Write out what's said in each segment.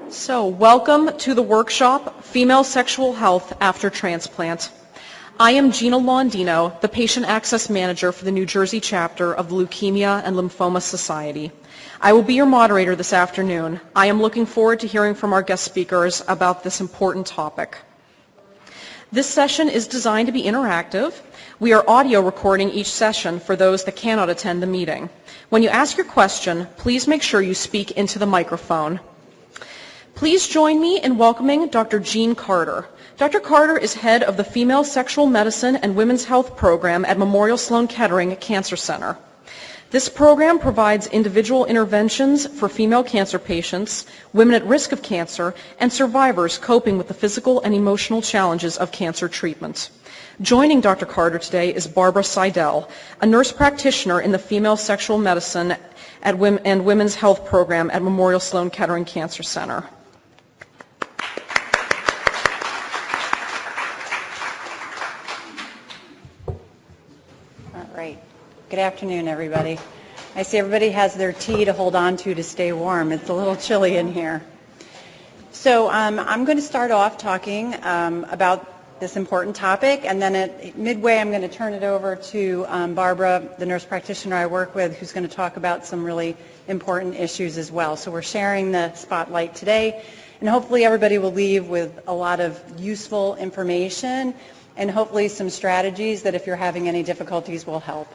So, welcome to the workshop, Female Sexual Health After Transplant. I am Gina Londino, the Patient Access Manager for the New Jersey chapter of the Leukemia and Lymphoma Society. I will be your moderator this afternoon. I am looking forward to hearing from our guest speakers about this important topic. This session is designed to be interactive. We are audio recording each session for those that cannot attend the meeting. When you ask your question, please make sure you speak into the microphone. Please join me in welcoming Dr. Jean Carter. Dr. Carter is head of the Female Sexual Medicine and Women's Health Program at Memorial Sloan Kettering Cancer Center. This program provides individual interventions for female cancer patients, women at risk of cancer, and survivors coping with the physical and emotional challenges of cancer treatment. Joining Dr. Carter today is Barbara Seidel, a nurse practitioner in the Female Sexual Medicine and Women's Health Program at Memorial Sloan Kettering Cancer Center. Good afternoon, everybody. I see everybody has their tea to hold on to stay warm. It's a little chilly in here. So I'm going to start off talking about this important topic, and then at midway I'm going to turn it over to Barbara, the nurse practitioner I work with, who's going to talk about some really important issues as well. So we're sharing the spotlight today, and hopefully everybody will leave with a lot of useful information and hopefully some strategies that if you're having any difficulties will help.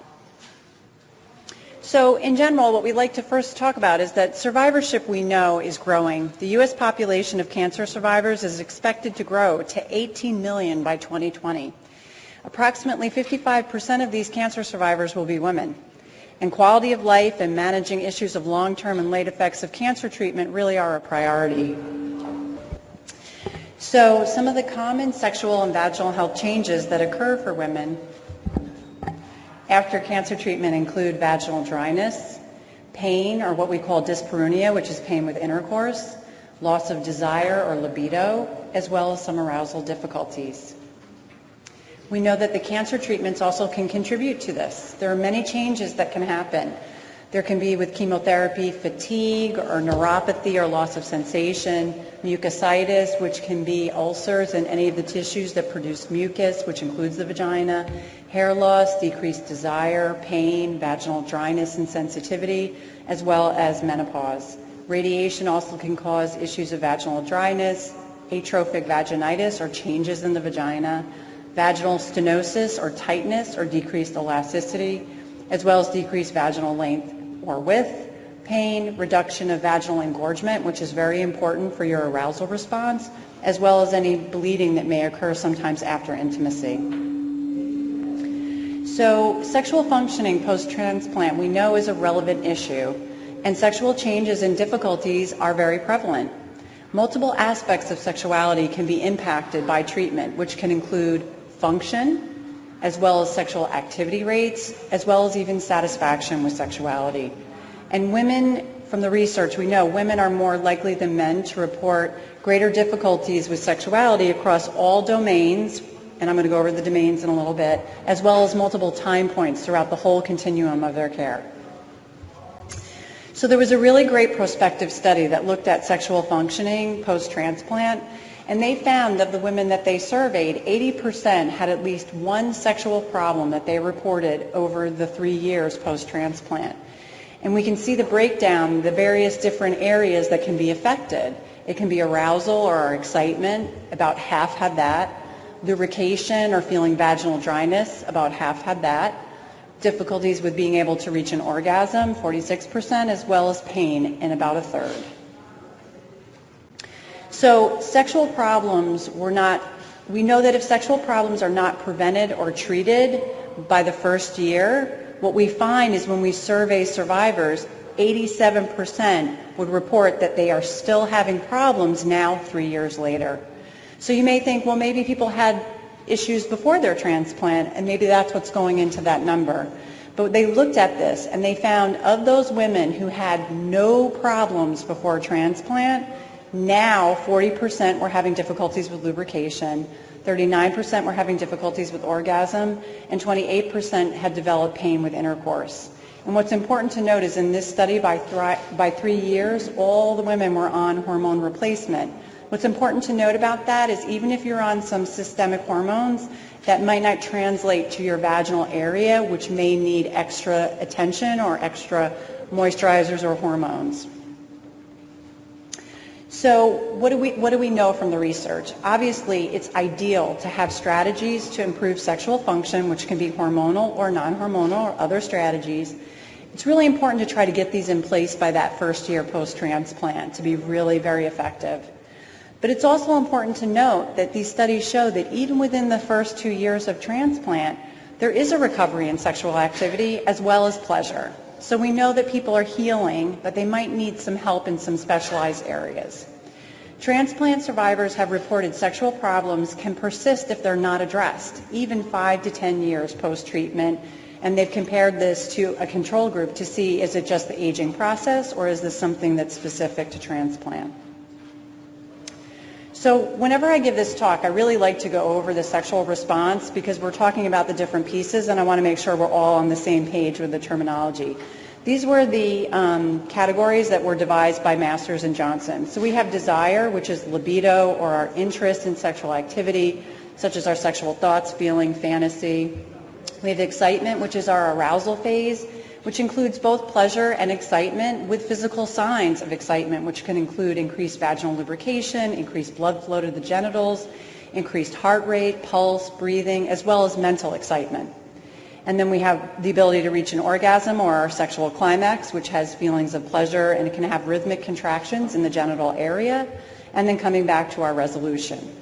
So in general, what we'd like to first talk about is that survivorship, we know, is growing. The U.S. population of cancer survivors is expected to grow to 18 million by 2020. Approximately 55% of these cancer survivors will be women. And quality of life and managing issues of long-term and late effects of cancer treatment really are a priority. So some of the common sexual and vaginal health changes that occur for women after cancer treatment include vaginal dryness, pain, or what we call dyspareunia, which is pain with intercourse, loss of desire or libido, as well as some arousal difficulties. We know that the cancer treatments also can contribute to this. There are many changes that can happen. There can be with chemotherapy fatigue or neuropathy or loss of sensation, mucositis, which can be ulcers in any of the tissues that produce mucus, which includes the vagina, hair loss, decreased desire, pain, vaginal dryness and sensitivity, as well as menopause. Radiation also can cause issues of vaginal dryness, atrophic vaginitis or changes in the vagina, vaginal stenosis or tightness or decreased elasticity, as well as decreased vaginal length or width, pain, reduction of vaginal engorgement, which is very important for your arousal response, as well as any bleeding that may occur sometimes after intimacy. So sexual functioning post-transplant we know is a relevant issue, and sexual changes and difficulties are very prevalent. Multiple aspects of sexuality can be impacted by treatment, which can include function, as well as sexual activity rates, as well as even satisfaction with sexuality. And women, from the research, we know women are more likely than men to report greater difficulties with sexuality across all domains, and I'm going to go over the domains in a little bit, as well as multiple time points throughout the whole continuum of their care. So there was a really great prospective study that looked at sexual functioning post-transplant, and they found of the women that they surveyed, 80% had at least one sexual problem that they reported over the 3 years post-transplant. And we can see the breakdown, the various different areas that can be affected. It can be arousal or excitement, about half had that. Lubrication or feeling vaginal dryness, about half had that. Difficulties with being able to reach an orgasm, 46%, as well as pain in about a third. So sexual problems we know that if sexual problems are not prevented or treated by the first year, what we find is when we survey survivors, 87% would report that they are still having problems now 3 years later. So you may think, well, maybe people had issues before their transplant, and maybe that's what's going into that number. But they looked at this, and they found of those women who had no problems before transplant, now 40% were having difficulties with lubrication, 39% were having difficulties with orgasm, and 28% had developed pain with intercourse. And what's important to note is in this study, by 3 years, all the women were on hormone replacement. What's important to note about that is even if you're on some systemic hormones, that might not translate to your vaginal area, which may need extra attention or extra moisturizers or hormones. So what do we know from the research? Obviously, it's ideal to have strategies to improve sexual function, which can be hormonal or non-hormonal or other strategies. It's really important to try to get these in place by that first year post-transplant to be really very effective. But it's also important to note that these studies show that even within the first 2 years of transplant, there is a recovery in sexual activity as well as pleasure. So we know that people are healing, but they might need some help in some specialized areas. Transplant survivors have reported sexual problems can persist if they're not addressed, even 5 to 10 years post-treatment, and they've compared this to a control group to see is it just the aging process or is this something that's specific to transplant. So whenever I give this talk, I really like to go over the sexual response because we're talking about the different pieces and I want to make sure we're all on the same page with the terminology. These were the categories that were devised by Masters and Johnson. So we have desire, which is libido or our interest in sexual activity, such as our sexual thoughts, feeling, fantasy. We have excitement, which is our arousal phase, which includes both pleasure and excitement with physical signs of excitement, which can include increased vaginal lubrication, increased blood flow to the genitals, increased heart rate, pulse, breathing, as well as mental excitement. And then we have the ability to reach an orgasm or our sexual climax, which has feelings of pleasure and it can have rhythmic contractions in the genital area, and then coming back to our resolution.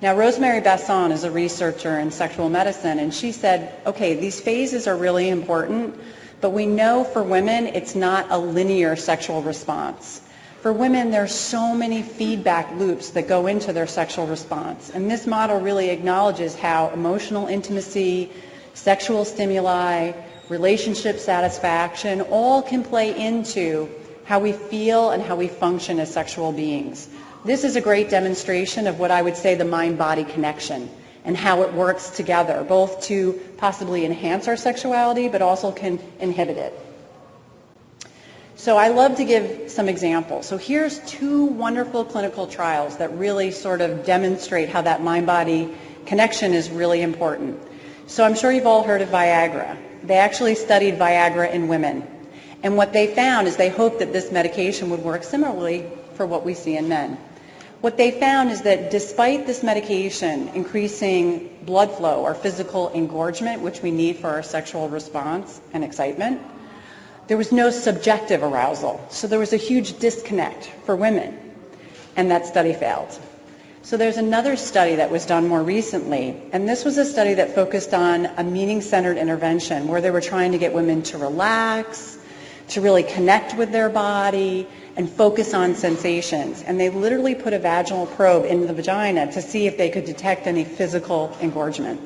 Now, Rosemary Besson is a researcher in sexual medicine, and she said, okay, these phases are really important, but we know for women it's not a linear sexual response. For women, there's so many feedback loops that go into their sexual response, and this model really acknowledges how emotional intimacy, sexual stimuli, relationship satisfaction, all can play into how we feel and how we function as sexual beings. This is a great demonstration of what I would say the mind-body connection and how it works together, both to possibly enhance our sexuality, but also can inhibit it. So I love to give some examples. So here's 2 wonderful clinical trials that really sort of demonstrate how that mind-body connection is really important. So I'm sure you've all heard of Viagra. They actually studied Viagra in women. And what they found is they hoped that this medication would work similarly for what we see in men. What they found is that despite this medication increasing blood flow or physical engorgement, which we need for our sexual response and excitement, there was no subjective arousal. So there was a huge disconnect for women, and that study failed. So there's another study that was done more recently, and this was a study that focused on a meaning-centered intervention where they were trying to get women to relax, to really connect with their body, and focus on sensations. And they literally put a vaginal probe into the vagina to see if they could detect any physical engorgement.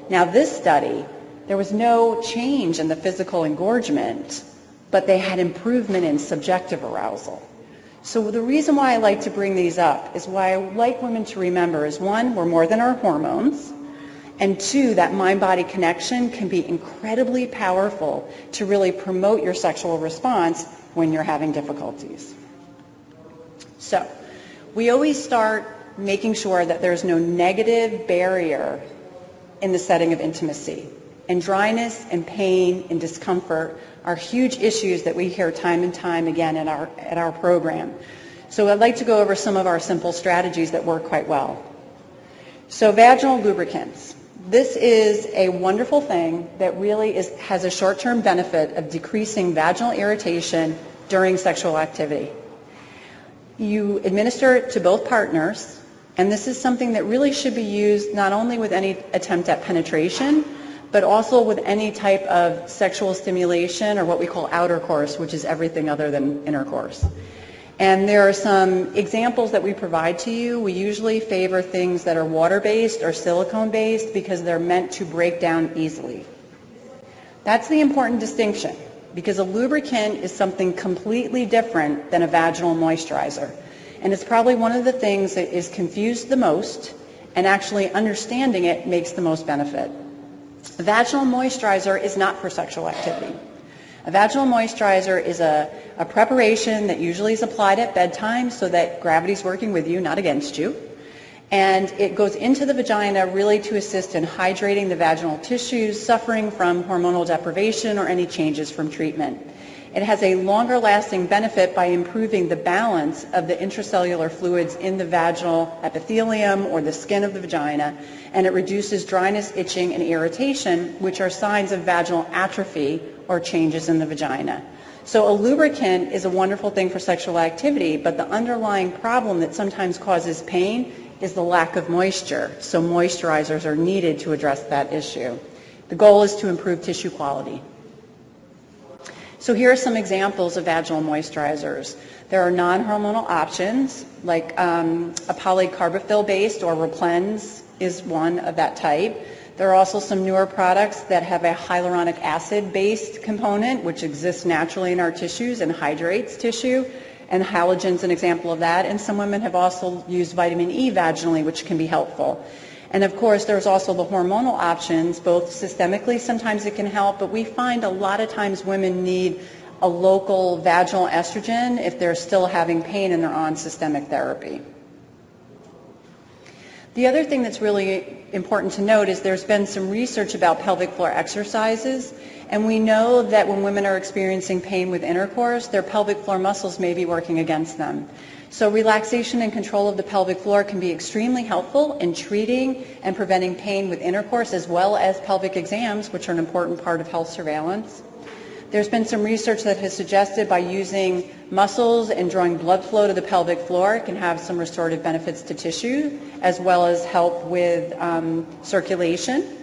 Now this study, there was no change in the physical engorgement, but they had improvement in subjective arousal. So the reason why I like to bring these up is why I like women to remember is 1, we're more than our hormones, and 2, that mind-body connection can be incredibly powerful to really promote your sexual response when you're having difficulties. So we always start making sure that there's no negative barrier in the setting of intimacy. And dryness and pain and discomfort are huge issues that we hear time and time again at our program. So I'd like to go over some of our simple strategies that work quite well. So vaginal lubricants. This is a wonderful thing that really has a short-term benefit of decreasing vaginal irritation during sexual activity. You administer it to both partners, and this is something that really should be used not only with any attempt at penetration, but also with any type of sexual stimulation or what we call outer course, which is everything other than intercourse. And there are some examples that we provide to you. We usually favor things that are water-based or silicone-based because they're meant to break down easily. That's the important distinction, because a lubricant is something completely different than a vaginal moisturizer. And it's probably one of the things that is confused the most, and actually understanding it makes the most benefit. A vaginal moisturizer is not for sexual activity. A vaginal moisturizer is a preparation that usually is applied at bedtime so that gravity's working with you, not against you. And it goes into the vagina really to assist in hydrating the vaginal tissues suffering from hormonal deprivation or any changes from treatment. It has a longer lasting benefit by improving the balance of the intracellular fluids in the vaginal epithelium or the skin of the vagina, and it reduces dryness, itching, and irritation, which are signs of vaginal atrophy or changes in the vagina. So a lubricant is a wonderful thing for sexual activity, but the underlying problem that sometimes causes pain is the lack of moisture. So moisturizers are needed to address that issue. The goal is to improve tissue quality. So here are some examples of vaginal moisturizers. There are non-hormonal options like a polycarbophyll-based, or Replens is one of that type. There are also some newer products that have a hyaluronic acid-based component, which exists naturally in our tissues and hydrates tissue, and halogen's an example of that. And some women have also used vitamin E vaginally, which can be helpful. And of course, there's also the hormonal options, both systemically, sometimes it can help, but we find a lot of times women need a local vaginal estrogen if they're still having pain and they're on systemic therapy. The other thing that's really important to note is there's been some research about pelvic floor exercises, and we know that when women are experiencing pain with intercourse, their pelvic floor muscles may be working against them. So relaxation and control of the pelvic floor can be extremely helpful in treating and preventing pain with intercourse, as well as pelvic exams, which are an important part of health surveillance. There's been some research that has suggested by using muscles and drawing blood flow to the pelvic floor, it can have some restorative benefits to tissue, as well as help with circulation.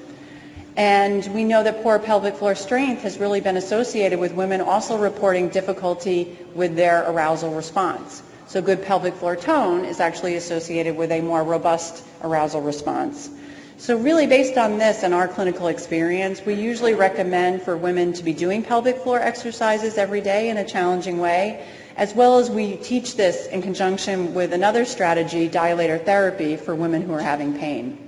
And we know that poor pelvic floor strength has really been associated with women also reporting difficulty with their arousal response. So good pelvic floor tone is actually associated with a more robust arousal response. So really based on this and our clinical experience, we usually recommend for women to be doing pelvic floor exercises every day in a challenging way, as well as we teach this in conjunction with another strategy, dilator therapy, for women who are having pain.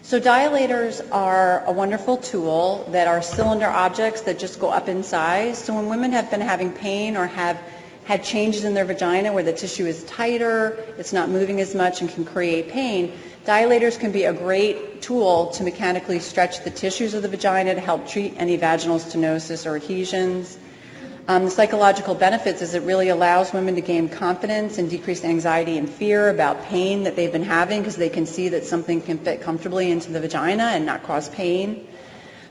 So dilators are a wonderful tool that are cylinder objects that just go up in size. So when women have been having pain or have had changes in their vagina where the tissue is tighter, it's not moving as much and can create pain, dilators can be a great tool to mechanically stretch the tissues of the vagina to help treat any vaginal stenosis or adhesions. The psychological benefits is it really allows women to gain confidence and decrease anxiety and fear about pain that they've been having, because they can see that something can fit comfortably into the vagina and not cause pain.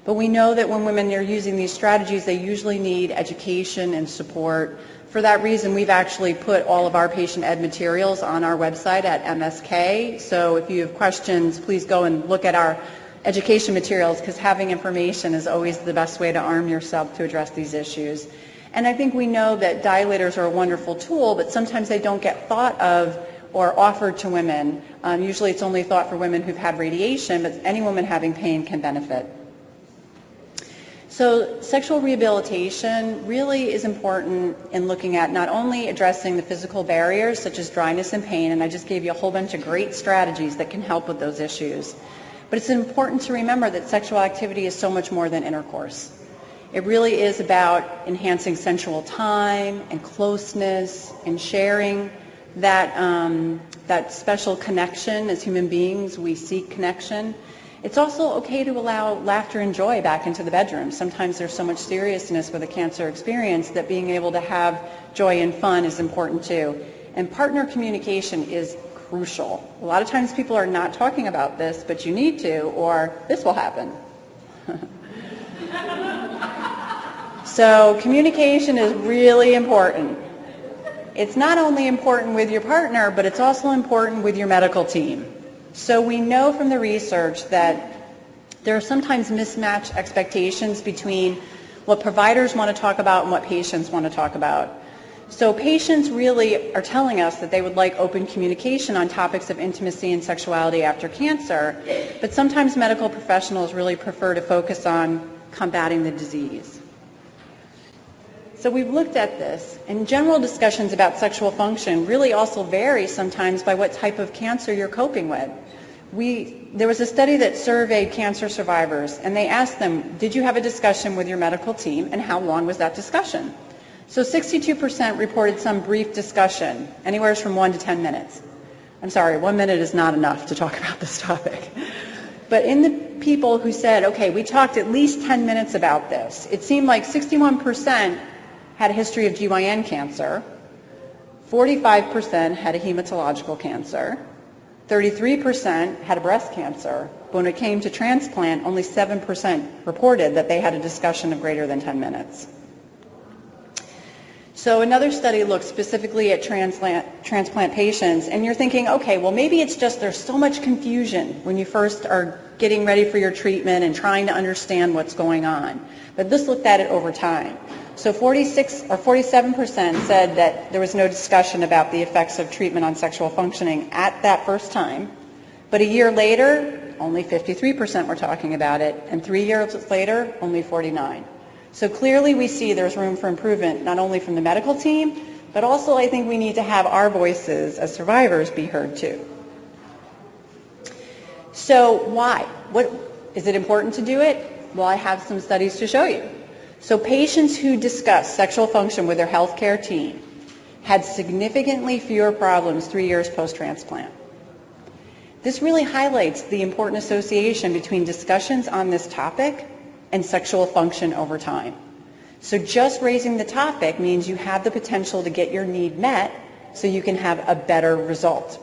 But we know that when women are using these strategies, they usually need education and support. For that reason, we've actually put all of our patient ed materials on our website at MSK. So if you have questions, please go and look at our education materials, because having information is always the best way to arm yourself to address these issues. And I think we know that dilators are a wonderful tool, but sometimes they don't get thought of or offered to women. Usually it's only thought for women who've had radiation, but any woman having pain can benefit. So sexual rehabilitation really is important in looking at not only addressing the physical barriers such as dryness and pain, and I just gave you a whole bunch of great strategies that can help with those issues, but it's important to remember that sexual activity is so much more than intercourse. It really is about enhancing sensual time and closeness and sharing that special connection. As human beings, we seek connection. It's also okay to allow laughter and joy back into the bedroom. Sometimes there's so much seriousness with a cancer experience that being able to have joy and fun is important too. And partner communication is crucial. A lot of times people are not talking about this, but you need to, or this will happen. So communication is really important. It's not only important with your partner, but it's also important with your medical team. So we know from the research that there are sometimes mismatched expectations between what providers want to talk about and what patients want to talk about. So patients really are telling us that they would like open communication on topics of intimacy and sexuality after cancer, but sometimes medical professionals really prefer to focus on combating the disease. So we've looked at this, and general discussions about sexual function really also vary sometimes by what type of cancer you're coping with. There was a study that surveyed cancer survivors, and they asked them, did you have a discussion with your medical team, and how long was that discussion? So 62% reported some brief discussion, anywhere from 1 to 10 minutes. I'm sorry, 1 minute is not enough to talk about this topic. But in the people who said, okay, we talked at least 10 minutes about this, it seemed like 61% had a history of GYN cancer, 45% had a hematological cancer, 33% had a breast cancer, but when it came to transplant, only 7% reported that they had a discussion of greater than 10 minutes. So another study looked specifically at transplant patients, and you're thinking, okay, well maybe it's just there's so much confusion when you first are getting ready for your treatment and trying to understand what's going on. But this looked at it over time. So 47% said that there was no discussion about the effects of treatment on sexual functioning at that first time. But a year later, only 53% were talking about it, and 3 years later, only 49%. So clearly we see there's room for improvement, not only from the medical team, but also I think we need to have our voices as survivors be heard too. So why? Is it important to do it? Well, I have some studies to show you. So patients who discuss sexual function with their healthcare team had significantly fewer problems 3 years post-transplant. This really highlights the important association between discussions on this topic and sexual function over time. So just raising the topic means you have the potential to get your need met so you can have a better result,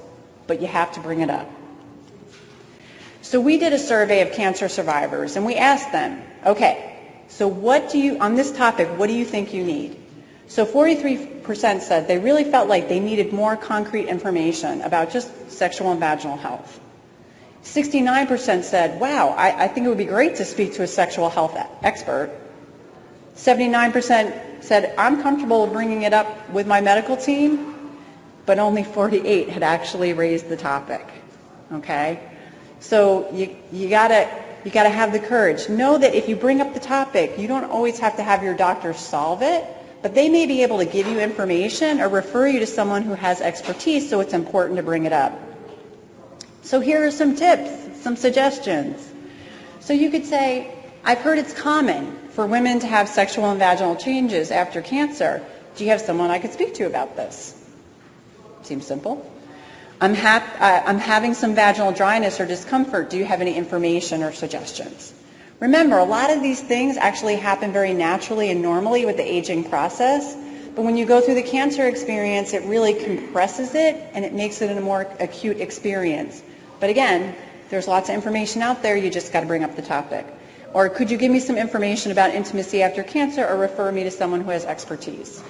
but you have to bring it up. So we did a survey of cancer survivors and we asked them, okay, so on this topic, what do you think you need? So 43% said they really felt like they needed more concrete information about just sexual and vaginal health. 69% said, wow, I think it would be great to speak to a sexual health expert. 79% said, I'm comfortable bringing it up with my medical team, but only 48% had actually raised the topic, okay? So you gotta have the courage. Know that if you bring up the topic, you don't always have to have your doctor solve it, but they may be able to give you information or refer you to someone who has expertise, so it's important to bring it up. So here are some tips, some suggestions. So you could say, I've heard it's common for women to have sexual and vaginal changes after cancer. Do you have someone I could speak to about this? Seems simple. I'm having some vaginal dryness or discomfort. Do you have any information or suggestions? Remember, a lot of these things actually happen very naturally and normally with the aging process. But when you go through the cancer experience, it really compresses it and it makes it a more acute experience. But again, there's lots of information out there, you just got to bring up the topic. Or could you give me some information about intimacy after cancer or refer me to someone who has expertise?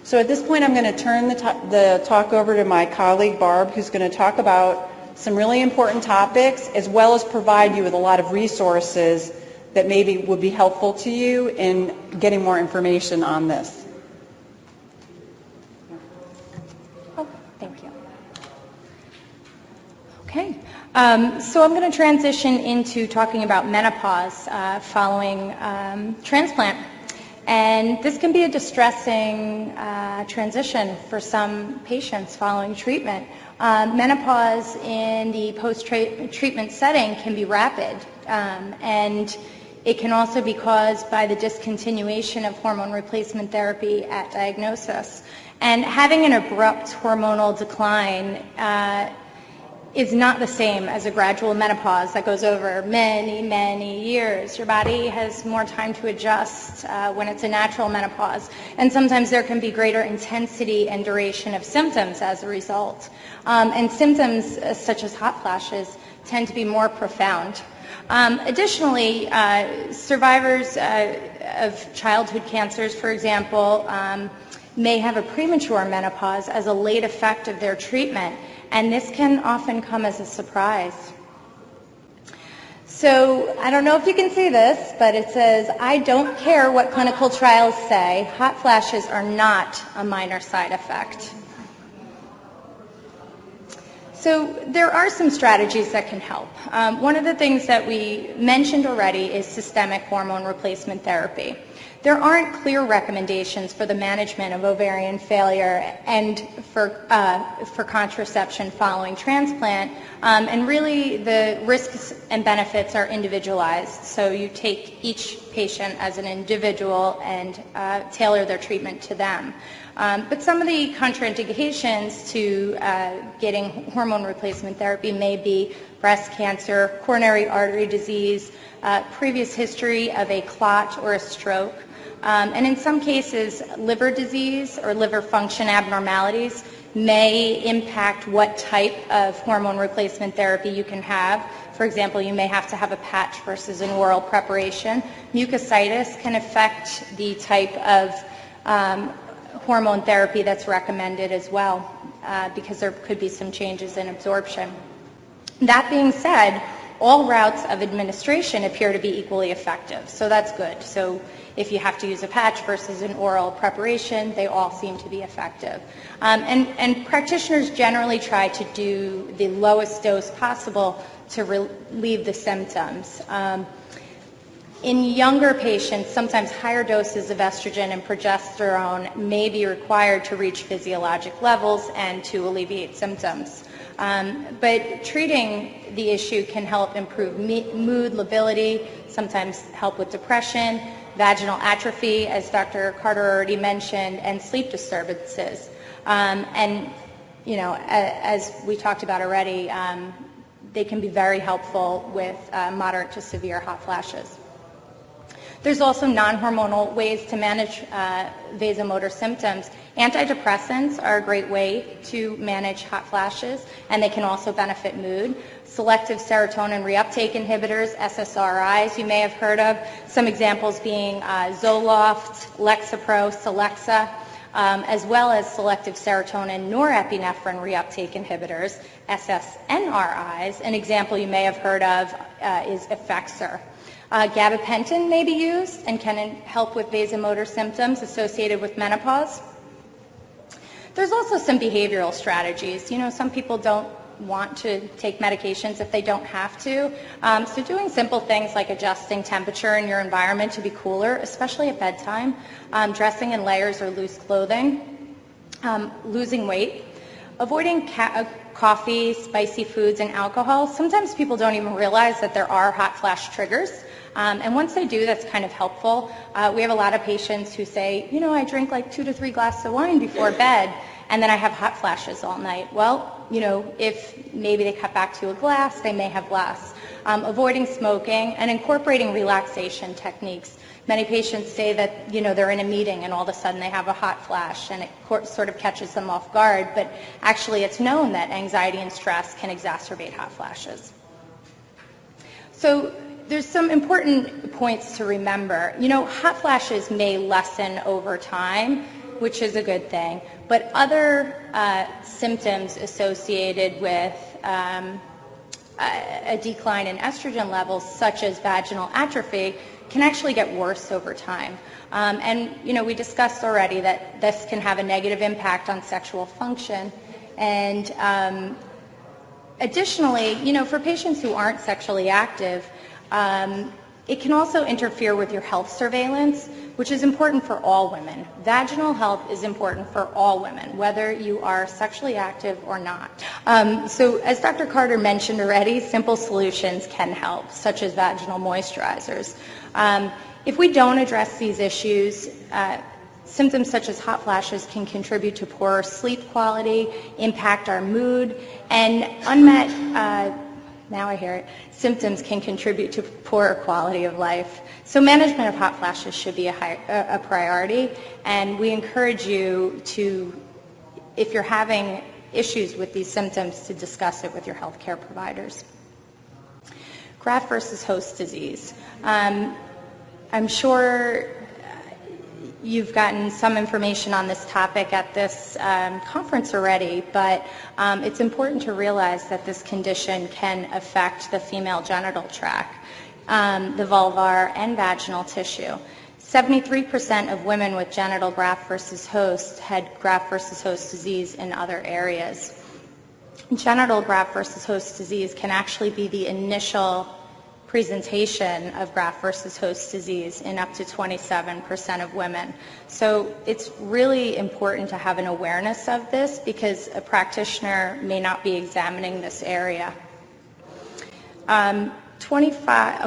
So at this point, I'm going to turn the talk over to my colleague, Barb, who's going to talk about some really important topics, as well as provide you with a lot of resources that maybe would be helpful to you in getting more information on this. Thank you. Okay, so I'm going to transition into talking about menopause following transplant. And this can be a distressing transition for some patients following treatment. Menopause in the post-treatment setting can be rapid, and it can also be caused by the discontinuation of hormone replacement therapy at diagnosis. And having an abrupt hormonal decline is not the same as a gradual menopause that goes over many, many years. Your body has more time to adjust when it's a natural menopause. And sometimes there can be greater intensity and duration of symptoms as a result. And symptoms such as hot flashes tend to be more profound. Additionally, survivors of childhood cancers, for example, may have a premature menopause as a late effect of their treatment, and this can often come as a surprise. So I don't know if you can see this, but it says, I don't care what clinical trials say, hot flashes are not a minor side effect. So there are some strategies that can help. One of the things that we mentioned already is systemic hormone replacement therapy. There aren't clear recommendations for the management of ovarian failure and for contraception following transplant, and really the risks and benefits are individualized. So you take each patient as an individual and tailor their treatment to them. But some of the contraindications to getting hormone replacement therapy may be breast cancer, coronary artery disease, previous history of a clot or a stroke, and in some cases liver disease or liver function abnormalities may impact what type of hormone replacement therapy you can have. For example, you may have to have a patch versus an oral preparation. Mucositis can affect the type of hormone therapy that's recommended as well, because there could be some changes in absorption. That being said, all routes of administration appear to be equally effective, so that's good. So if you have to use a patch versus an oral preparation, they all seem to be effective. And practitioners generally try to do the lowest dose possible to relieve the symptoms. In younger patients, sometimes higher doses of estrogen and progesterone may be required to reach physiologic levels and to alleviate symptoms. But treating the issue can help improve mood, lability, sometimes help with depression, vaginal atrophy, as Dr. Carter already mentioned, and sleep disturbances. And, you know, as we talked about already, they can be very helpful with moderate to severe hot flashes. There's also non-hormonal ways to manage vasomotor symptoms. Antidepressants are a great way to manage hot flashes, and they can also benefit mood. Selective serotonin reuptake inhibitors, SSRIs, you may have heard of. Some examples being Zoloft, Lexapro, Celexa, as well as selective serotonin norepinephrine reuptake inhibitors, SSNRIs. An example you may have heard of is Effexor. Gabapentin may be used and can help with vasomotor symptoms associated with menopause. There's also some behavioral strategies. You know, some people don't want to take medications if they don't have to. So doing simple things like adjusting temperature in your environment to be cooler, especially at bedtime, dressing in layers or loose clothing, losing weight, avoiding coffee, spicy foods, and alcohol. Sometimes people don't even realize that there are hot flash triggers. And once they do, that's kind of helpful. We have a lot of patients who say, you know, I drink like 2 to 3 glasses of wine before bed, and then I have hot flashes all night. Well, you know, if maybe they cut back to a glass, they may have less. Avoiding smoking and incorporating relaxation techniques. Many patients say that, you know, they're in a meeting and all of a sudden they have a hot flash and it sort of catches them off guard, but actually it's known that anxiety and stress can exacerbate hot flashes. So there's some important points to remember. You know, hot flashes may lessen over time, which is a good thing, but other symptoms associated with a decline in estrogen levels, such as vaginal atrophy, can actually get worse over time. And, you know, we discussed already that this can have a negative impact on sexual function. And additionally, you know, for patients who aren't sexually active, it can also interfere with your health surveillance, which is important for all women. Vaginal health is important for all women, whether you are sexually active or not. So as Dr. Carter mentioned already, simple solutions can help, such as vaginal moisturizers. If we don't address these issues, symptoms such as hot flashes can contribute to poorer sleep quality, impact our mood, and unmet symptoms can contribute to poorer quality of life. So management of hot flashes should be a priority, and we encourage you to, if you're having issues with these symptoms, to discuss it with your healthcare providers. Graft versus host disease. I'm sure you've gotten some information on this topic at this conference already, but it's important to realize that this condition can affect the female genital tract, the vulvar and vaginal tissue. 73% of women with genital graft versus host had graft versus host disease in other areas. Genital graft versus host disease can actually be the initial presentation of graft versus host disease in up to 27% of women. So it's really important to have an awareness of this because a practitioner may not be examining this area. A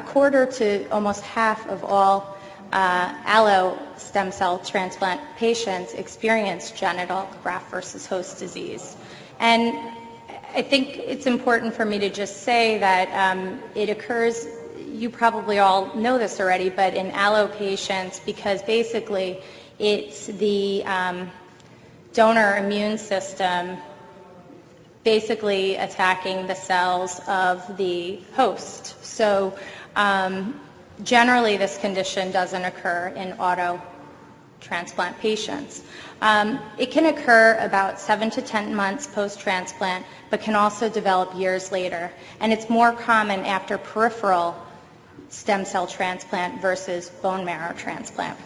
quarter to almost half of all allo stem cell transplant patients experience genital graft versus host disease. And I think it's important for me to just say that it occurs, you probably all know this already, but in allo patients, because basically it's the donor immune system basically attacking the cells of the host. So generally this condition doesn't occur in auto transplant patients. It can occur about 7 to 10 months post-transplant, but can also develop years later. And it's more common after peripheral stem cell transplant versus bone marrow transplant.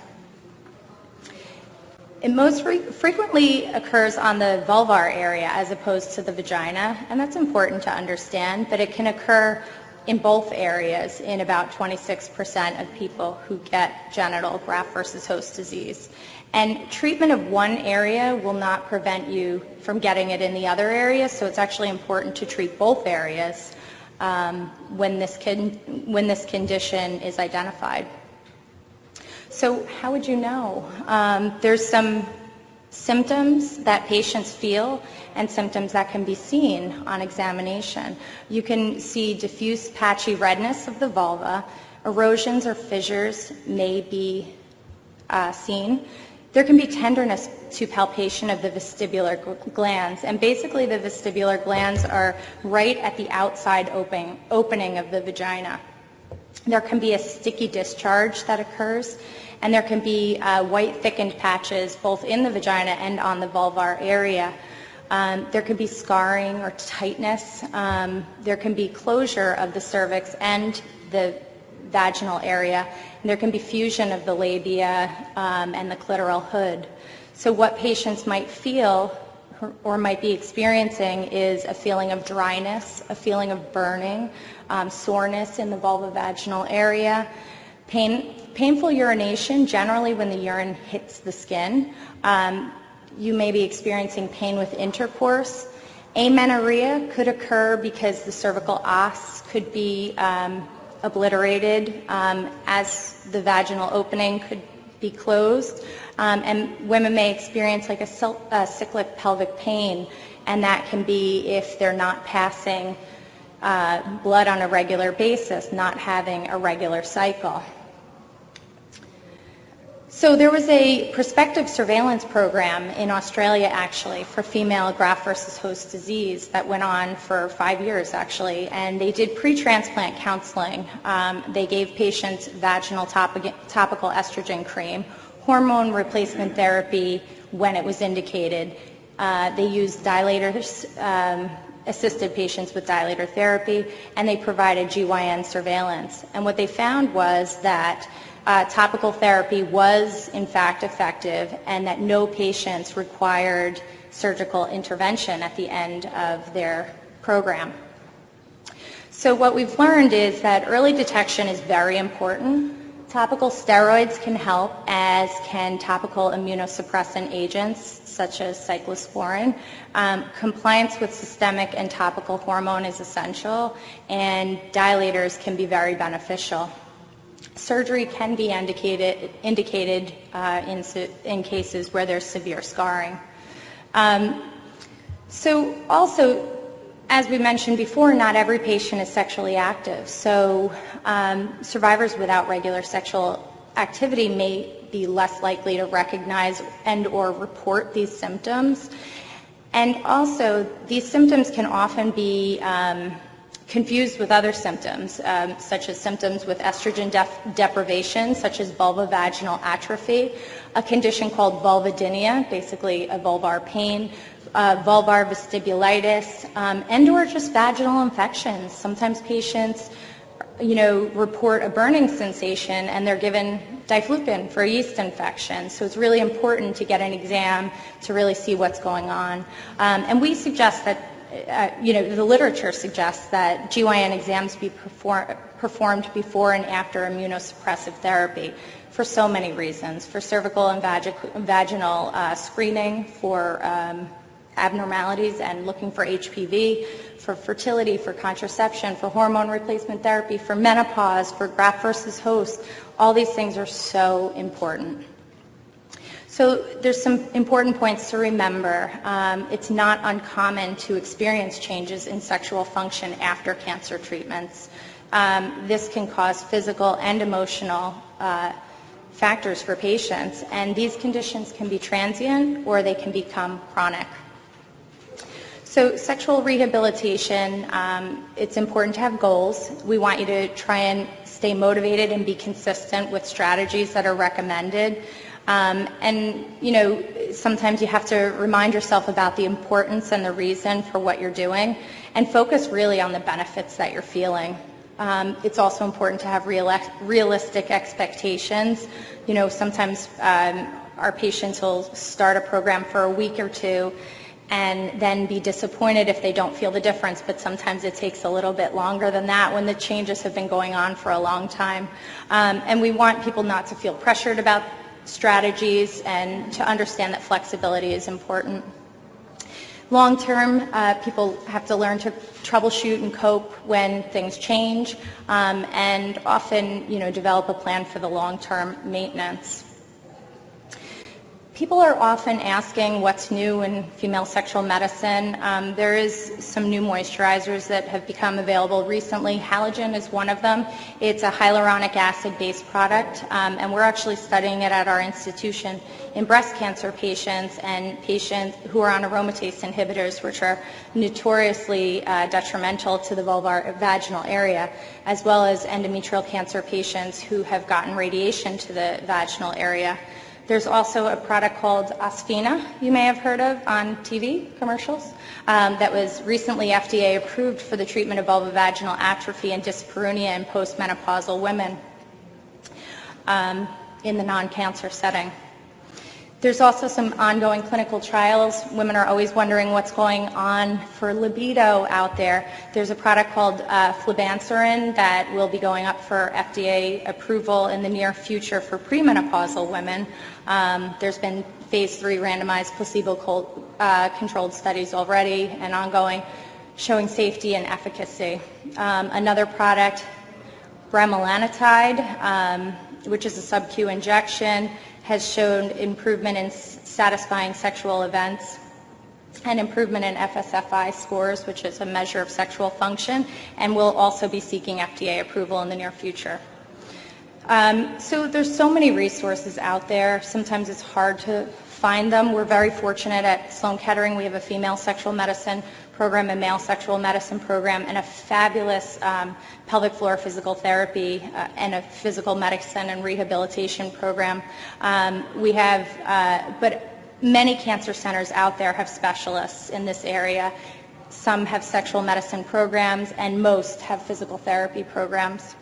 It most frequently occurs on the vulvar area as opposed to the vagina, and that's important to understand, but it can occur in both areas in about 26% of people who get genital graft versus host disease. And treatment of one area will not prevent you from getting it in the other area, so it's actually important to treat both areas when this condition is identified. So how would you know? There's some symptoms that patients feel and symptoms that can be seen on examination. You can see diffuse patchy redness of the vulva. Erosions or fissures may be seen. There can be tenderness to palpation of the vestibular glands, and basically the vestibular glands are right at the outside opening of the vagina. There can be a sticky discharge that occurs, and there can be white thickened patches both in the vagina and on the vulvar area. There can be scarring or tightness. There can be closure of the cervix and the vaginal area, and there can be fusion of the labia and the clitoral hood. So what patients might feel or might be experiencing is a feeling of dryness, a feeling of burning, soreness in the vulvovaginal area, painful urination, generally when the urine hits the skin. You may be experiencing pain with intercourse. Amenorrhea could occur because the cervical os could be obliterated as the vaginal opening could be closed, and women may experience like a cyclic pelvic pain, and that can be if they're not passing blood on a regular basis, not having a regular cycle. So there was a prospective surveillance program in Australia actually for female graft versus host disease that went on for 5 years actually, and they did pre-transplant counseling. They gave patients vaginal topical estrogen cream, hormone replacement therapy when it was indicated. They used dilators, assisted patients with dilator therapy, and they provided GYN surveillance. And what they found was that topical therapy was in fact effective and that no patients required surgical intervention at the end of their program. So what we've learned is that early detection is very important. Topical steroids can help, as can topical immunosuppressant agents such as cyclosporin. Compliance with systemic and topical hormone is essential, and dilators can be very beneficial. Surgery can be indicated in cases where there's severe scarring. So also, as we mentioned before, not every patient is sexually active. So survivors without regular sexual activity may be less likely to recognize and or report these symptoms. And also, these symptoms can often be confused with other symptoms, such as symptoms with estrogen deprivation, such as vulvovaginal atrophy, a condition called vulvodynia, basically a vulvar pain, vulvar vestibulitis, and or just vaginal infections. Sometimes patients, report a burning sensation and they're given diflucan for a yeast infection. So it's really important to get an exam to really see what's going on. And we suggest that the literature suggests that GYN exams be performed before and after immunosuppressive therapy for so many reasons, for cervical and vaginal screening, for abnormalities and looking for HPV, for fertility, for contraception, for hormone replacement therapy, for menopause, for graft versus host. All these things are so important. So there's some important points to remember. It's not uncommon to experience changes in sexual function after cancer treatments. This can cause physical and emotional factors for patients, and these conditions can be transient or they can become chronic. So sexual rehabilitation, it's important to have goals. We want you to try and stay motivated and be consistent with strategies that are recommended. Sometimes you have to remind yourself about the importance and the reason for what you're doing and focus really on the benefits that you're feeling. It's also important to have realistic expectations. Sometimes our patients will start a program for a week or two and then be disappointed if they don't feel the difference, but sometimes it takes a little bit longer than that when the changes have been going on for a long time. And we want people not to feel pressured about strategies and to understand that flexibility is important. Long term, people have to learn to troubleshoot and cope when things change, and often, develop a plan for the long-term maintenance. People are often asking what's new in female sexual medicine. There is some new moisturizers that have become available recently. Halogen is one of them. It's a hyaluronic acid-based product, and we're actually studying it at our institution in breast cancer patients and patients who are on aromatase inhibitors, which are notoriously detrimental to the vulvar vaginal area, as well as endometrial cancer patients who have gotten radiation to the vaginal area. There's also a product called Asfina, you may have heard of on TV commercials, that was recently FDA approved for the treatment of vulvovaginal atrophy and dyspareunia in postmenopausal women in the non-cancer setting. There's also some ongoing clinical trials. Women are always wondering what's going on for libido out there. There's a product called flibanserin that will be going up for FDA approval in the near future for premenopausal women. There's been phase 3 randomized placebo-controlled studies already and ongoing showing safety and efficacy. Another product, bremelanotide, which is a sub-Q injection, has shown improvement in satisfying sexual events and improvement in FSFI scores, which is a measure of sexual function, and will also be seeking FDA approval in the near future. So there's so many resources out there. Sometimes it's hard to find them. We're very fortunate at Sloan Kettering. We have a female sexual medicine program, a male sexual medicine program, and a fabulous pelvic floor physical therapy and a physical medicine and rehabilitation program. But many cancer centers out there have specialists in this area. Some have sexual medicine programs, and most have physical therapy programs.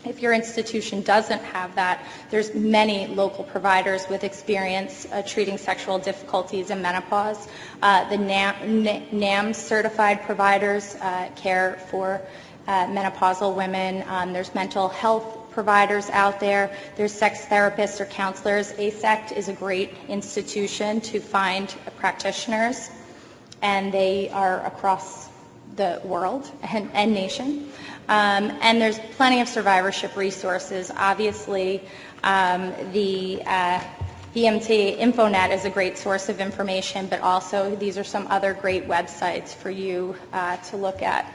If your institution doesn't have that, there's many local providers with experience treating sexual difficulties in menopause. The NAMS certified providers care for menopausal women. There's mental health providers out there. There's sex therapists or counselors. ASECT is a great institution to find practitioners, and they are across the world and nation. And there's plenty of survivorship resources. Obviously, the EMT InfoNet is a great source of information, but also these are some other great websites for you to look at.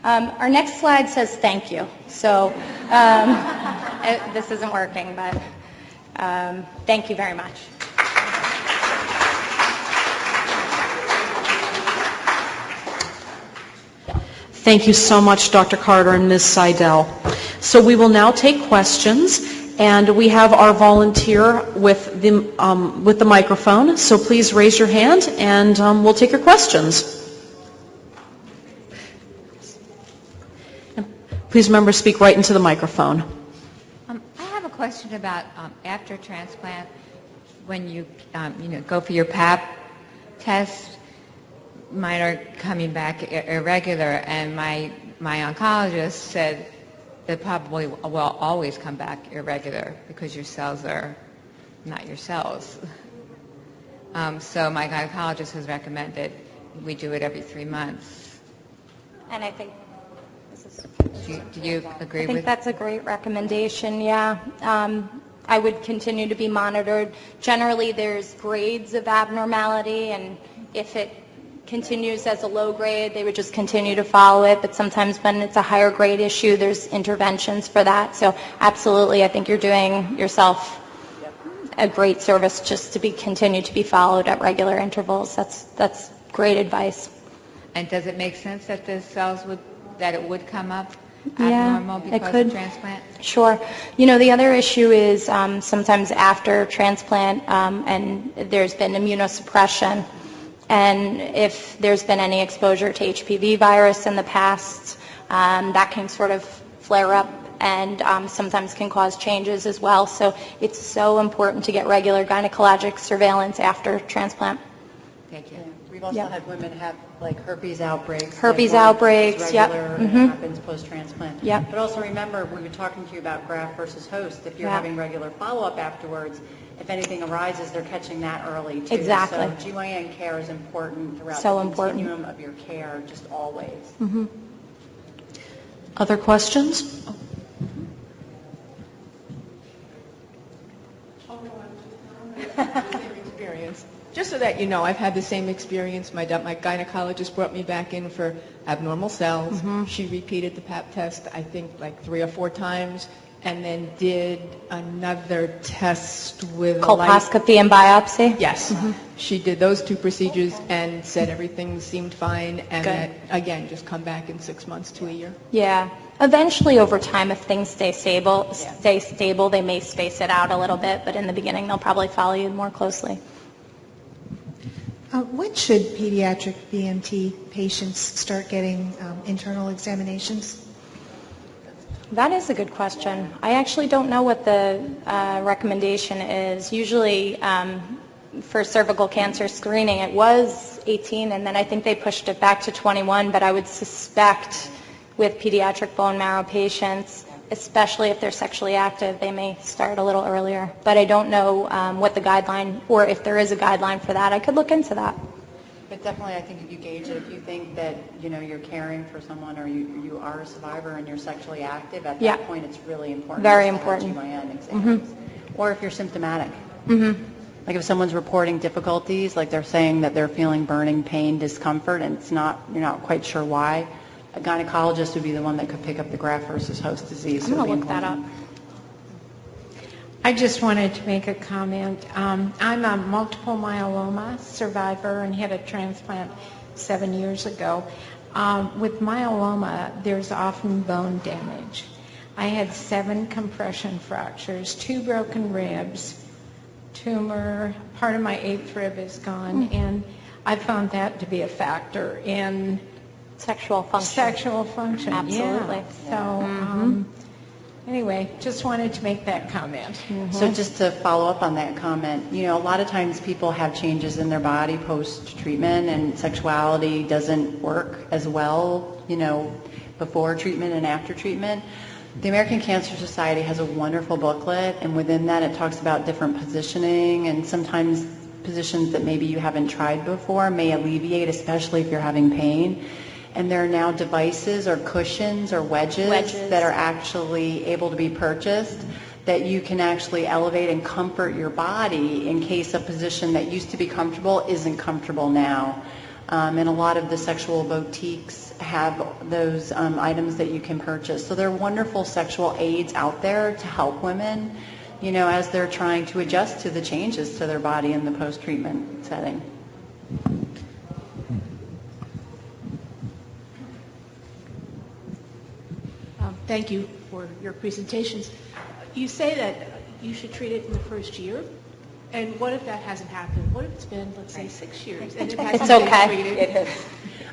Our next slide says thank you. So this isn't working, but thank you very much. Thank you so much, Dr. Carter and Ms. Seidel. So we will now take questions, and we have our volunteer with the microphone. So please raise your hand, and we'll take your questions. Please remember to speak right into the microphone. I have a question about after transplant, when you go for your Pap test. mine are coming back irregular, and my oncologist said they probably will always come back irregular because your cells are not your cells. So my gynecologist has recommended we do it every 3 months. And I think Do you agree I think with? that's a great recommendation, yeah. I would continue to be monitored. Generally, there's grades of abnormality, and if it continues as a low grade, they would just continue to follow it, but sometimes when it's a higher grade issue, there's interventions for that. So absolutely, I think you're doing yourself a great service just to continue to be followed at regular intervals. That's great advice. And does it make sense that the cells that it would come up Yeah, abnormal it because could. of transplant? Sure. You know, the other issue is sometimes after transplant, and there's been immunosuppression, and if there's been any exposure to HPV virus in the past, that can sort of flare up and sometimes can cause changes as well. So it's so important to get regular gynecologic surveillance after transplant. Thank you. We've also had women have like herpes outbreaks. Herpes that weren't outbreaks, yep. regular, Mm-hmm. It happens post-transplant. Yep. But also remember, we were talking to you about graft versus host. If you're Yeah. having regular follow-up afterwards, if anything arises, they're catching that early too. Exactly. So GYN care is important throughout So the important. continuum of your care, just always. Mm-hmm. Other questions? Experience. Just so that you know, I've had the same experience. My gynecologist brought me back in for abnormal cells. Mm-hmm. She repeated the Pap test, I think, like 3 or 4 times, and then did another test with Colposcopy and biopsy? Yes. She did those 2 procedures and said everything seemed fine, and Good. that, again, just come back in 6 months to a year. Yeah. Eventually, over time, if things stay stable, they may space it out a little bit, but in the beginning, they'll probably follow you more closely. When should pediatric BMT patients start getting internal examinations? That is a good question. I actually don't know what the recommendation is. Usually, for cervical cancer screening, it was 18, and then I think they pushed it back to 21, but I would suspect with pediatric bone marrow patients, especially if they're sexually active, they may start a little earlier. But I don't know what the guideline, or if there is a guideline for that. I could look into that. But definitely, I think if you gauge it, if you think that, you know, you're caring for someone or you are a survivor and you're sexually active, at that point, it's really important. Very just to have important. GYN exams. Or if you're symptomatic. Like if someone's reporting difficulties, like they're saying that they're feeling burning pain, discomfort, and you're not quite sure why, a gynecologist would be the one that could pick up the graft versus host disease. I'm going to look that up. I just wanted to make a comment. I'm a multiple myeloma survivor and had a transplant 7 years ago. With myeloma, there's often bone damage. I had 7 compression fractures, 2 broken ribs, tumor, part of my 8th rib is gone, and I found that to be a factor in Sexual function. sexual function. Absolutely. Yeah. So anyway, just wanted to make that comment. So just to follow up on that comment, you know, a lot of times people have changes in their body post-treatment and sexuality doesn't work as well, you know, before treatment and after treatment. The American Cancer Society has a wonderful booklet, and within that it talks about different positioning, and sometimes positions that maybe you haven't tried before may alleviate, especially if you're having pain. And there are now devices or cushions or wedges that are actually able to be purchased that you can actually elevate and comfort your body in case a position that used to be comfortable isn't comfortable now. And a lot of the sexual boutiques have those items that you can purchase. So there are wonderful sexual aids out there to help women, you know, as they're trying to adjust to the changes to their body in the post-treatment setting. Thank you for your presentations. You say that you should treat it in the first year, and what if that hasn't happened? What if it's been, let's say, 6 years and it hasn't It's been okay. treated? It is.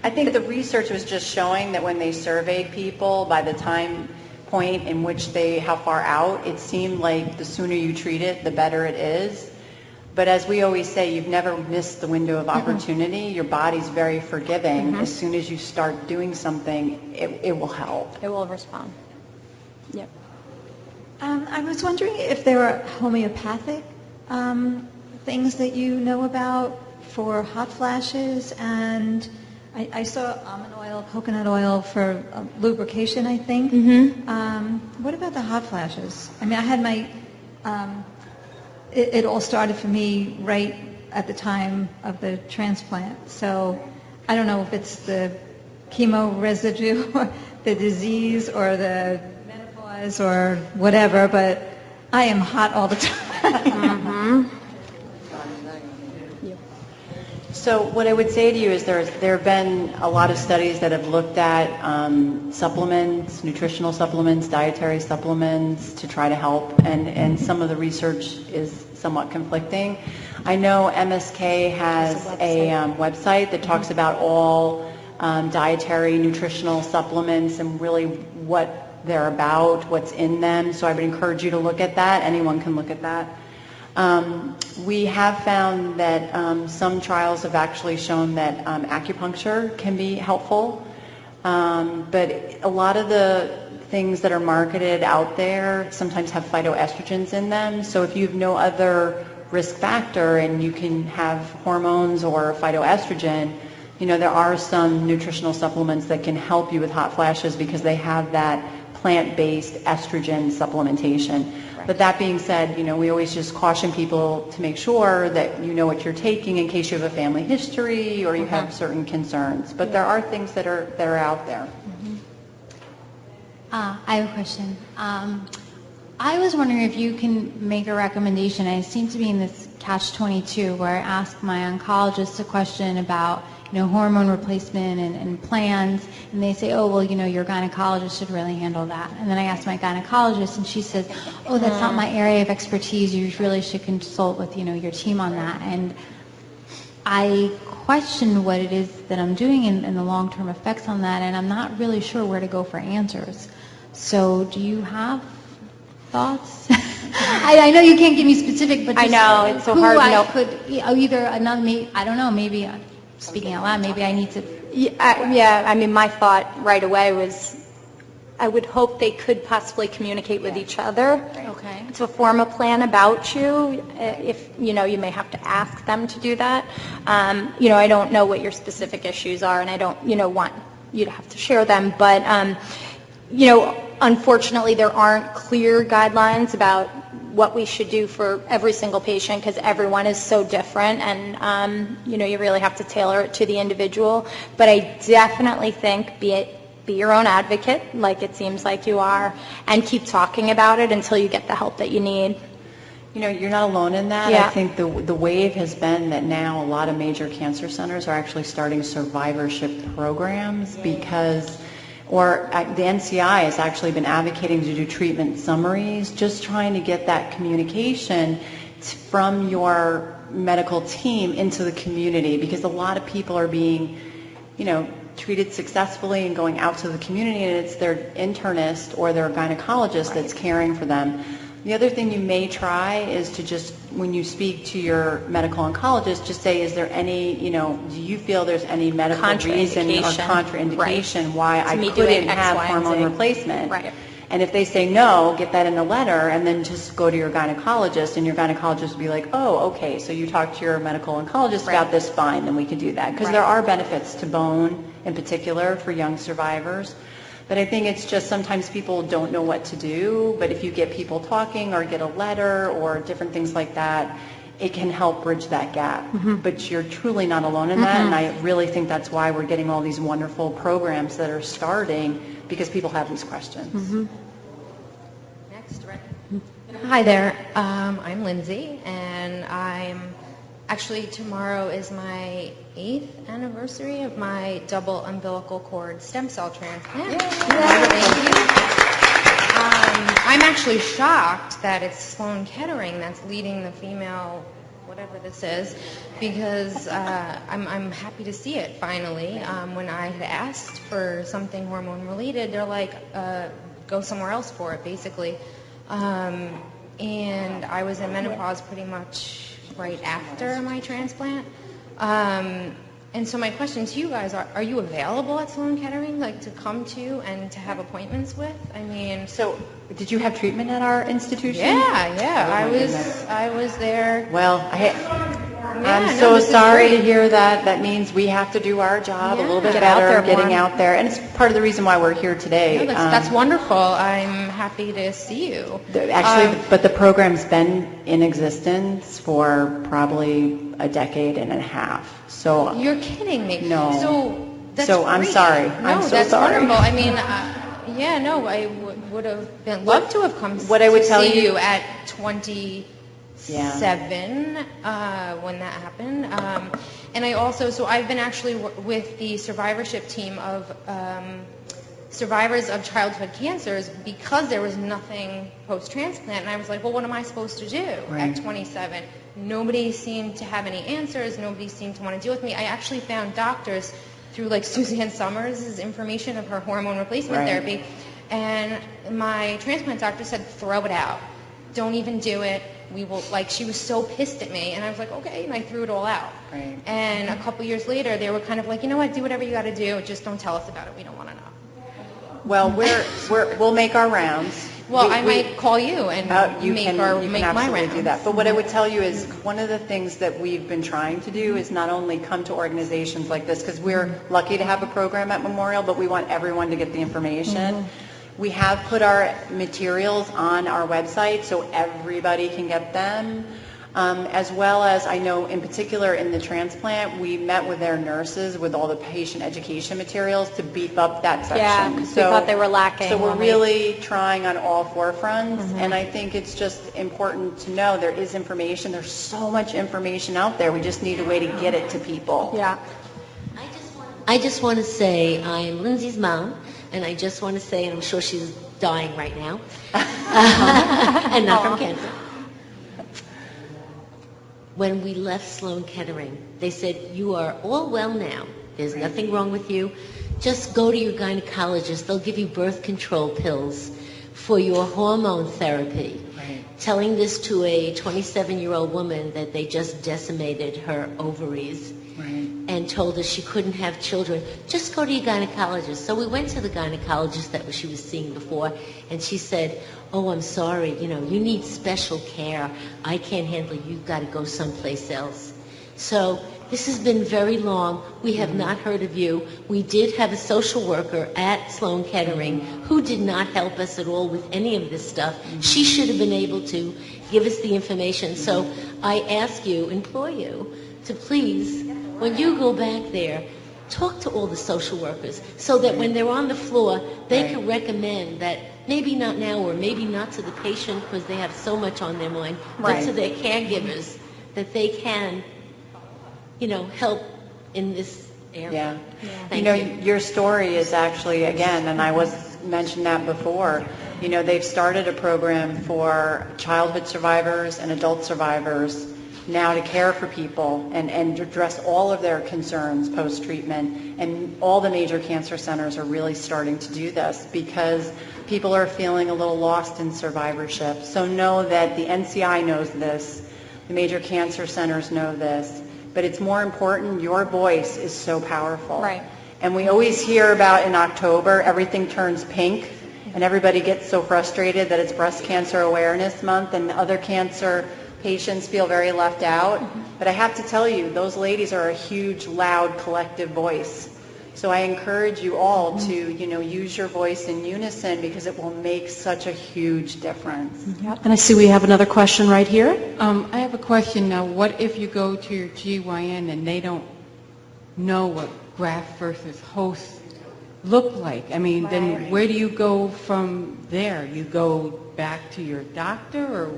I think the research was just showing that when they surveyed people, by the time point in which how far out, it seemed like the sooner you treat it, the better it is. But as we always say, you've never missed the window of opportunity. Your body's very forgiving. As soon as you start doing something, it will help. It will respond. Yep. I was wondering if there are homeopathic things that you know about for hot flashes, and I saw almond oil, coconut oil for lubrication, I think. What about the hot flashes? I mean, I had my, it all started for me right at the time of the transplant, so I don't know if it's the chemo residue, or the disease, or the menopause, or whatever, but I am hot all the time. So what I would say to you is there have been a lot of studies that have looked at supplements, nutritional supplements, dietary supplements to try to help, and some of the research is somewhat conflicting. I know MSK has a website that talks about all dietary nutritional supplements and really what they're about, what's in them. So I would encourage you to look at that. Anyone can look at that. We have found that some trials have actually shown that acupuncture can be helpful, but a lot of the things that are marketed out there sometimes have phytoestrogens in them. So if you have no other risk factor and you can have hormones or phytoestrogen, you know, there are some nutritional supplements that can help you with hot flashes because they have that plant-based estrogen supplementation. But that being said, you know, we always just caution people to make sure that you know what you're taking in case you have a family history or you have certain concerns. But there are things that are out there. I have a question. I was wondering if you can make a recommendation. I seem to be in this catch-22 where I ask my oncologist a question about, you know, hormone replacement and plans, and they say, oh, well, you know, your gynecologist should really handle that. And then I ask my gynecologist, and she says, oh, that's not my area of expertise. You really should consult with, you know, your team on that. And I question what it is that I'm doing and the long-term effects on that, and I'm not really sure where to go for answers. So do you have thoughts? I know you can't give me specific, but just I know, it's so who hard to I know. could, either another, I don't know, maybe speaking out loud, maybe I need to. Yeah, I mean, my thought right away was I would hope they could possibly communicate with each other. Okay. To form a plan about you. If, you know, you may have to ask them to do that. You know, I don't know what your specific issues are, and I don't, you know, want you to have to share them, but, you know, unfortunately there aren't clear guidelines about what we should do for every single patient because everyone is so different, and you know, you really have to tailor it to the individual. But I definitely think be your own advocate, like it seems like you are, and keep talking about it until you get the help that you need. You know, you're not alone in that. Yeah. I think the wave has been that now a lot of major cancer centers are actually starting survivorship programs because, or the NCI has actually been advocating to do treatment summaries, just trying to get that communication from your medical team into the community, because a lot of people are being, you know, treated successfully and going out to the community, and it's their internist or their gynecologist that's caring for them. The other thing you may try is to just, when you speak to your medical oncologist, just say, is there any, you know, do you feel there's any medical reason or contraindication why I couldn't have hormone replacement? Right. And if they say no, get that in a letter and then just go to your gynecologist, and your gynecologist will be like, oh, okay, so you talked to your medical oncologist about this, fine, then we can do that. Because there are benefits to bone in particular for young survivors. But I think it's just sometimes people don't know what to do, but if you get people talking or get a letter or different things like that, it can help bridge that gap. But you're truly not alone in that, and I really think that's why we're getting all these wonderful programs that are starting, because people have these questions. Next, right. Hi there, I'm Lindsay, and actually tomorrow is my 8th anniversary of my double umbilical cord stem cell transplant. Thank you. I'm actually shocked that it's Sloan Kettering that's leading the female, whatever this is, because I'm happy to see it finally. When I had asked for something hormone related, they're like, go somewhere else for it, basically. And I was in menopause pretty much right after my transplant. And so my question to you guys are you available at Sloan Kettering, like to come to and to have appointments with? I mean, So, did you have treatment at our institution? yeah, Oh, I was there. Well, I'm no, so this is sorry to great. hear that. That means we have to do our job a little bit Get better, out there getting more. out there. And it's part of the reason why we're here today. No, that's wonderful. I'm happy to see you. Actually, but the program's been in existence for probably a decade and a half. So You're kidding me. No. So that's So I'm great. sorry. No, I'm so that's sorry. wonderful. I mean, I would have loved to have come What I would to tell see you- you at 27 when that happened. And I also, so I've been actually with the survivorship team of survivors of childhood cancers because there was nothing post-transplant. And I was like, well, what am I supposed to do at 27? Nobody seemed to have any answers. Nobody seemed to want to deal with me. I actually found doctors through like Suzanne Summers' information of her hormone replacement therapy. And my transplant doctor said, throw it out. Don't even do it. We will, like, she was so pissed at me. And I was like, okay. And I threw it all out. Right. And a couple years later, they were kind of like, you know what, do whatever you got to do. Just don't tell us about it. We don't want to know. Well, we'll make our rounds. Well, I might call you and you make can my absolutely rounds. do that. But what I would tell you is one of the things that we've been trying to do is not only come to organizations like this, because we're lucky to have a program at Memorial, but we want everyone to get the information. We have put our materials on our website so everybody can get them. As well as, I know in particular in the transplant, we met with their nurses with all the patient education materials to beef up that section. Yeah, 'cause we thought they were lacking So we're when we- really trying on all four fronts, and I think it's just important to know there is information. There's so much information out there. We just need a way to get it to people. Yeah. I just want to say I'm Lindsay's mom, and I just want to say, and I'm sure she's dying right now, and not from cancer. When we left Sloan Kettering, they said, you are all well now. There's nothing wrong with you. Just go to your gynecologist. They'll give you birth control pills for your hormone therapy. Right. Telling this to a 27-year-old woman that they just decimated her ovaries. Right. And told us she couldn't have children. Just go to your gynecologist. So we went to the gynecologist that she was seeing before, and she said, oh, I'm sorry, you need special care. I can't handle it. You've got to go someplace else. So this has been very long. We have not heard of you. We did have a social worker at Sloan Kettering who did not help us at all with any of this stuff. She should have been able to give us the information. So I ask you, implore you, to please, when you go back there, talk to all the social workers so that when they're on the floor, they can recommend that maybe not now or maybe not to the patient because they have so much on their mind, but to their caregivers that they can, help in this area. Thank you. Your story is actually, again, and I mentioned that before, they've started a program for childhood survivors and adult survivors now to care for people and address all of their concerns post-treatment. And all the major cancer centers are really starting to do this because people are feeling a little lost in survivorship. So know that the NCI knows this, the major cancer centers know this, but it's more important, your voice is so powerful. Right. And we always hear about in October, everything turns pink, and everybody gets so frustrated that it's Breast Cancer Awareness Month and other cancer patients feel very left out. But I have to tell you, those ladies are a huge, loud, collective voice. So I encourage you all to, use your voice in unison because it will make such a huge difference. And I see we have another question right here. I have a question now. What if you go to your GYN and they don't know what graft versus host look like? I mean, then where do you go from there? You go back to your doctor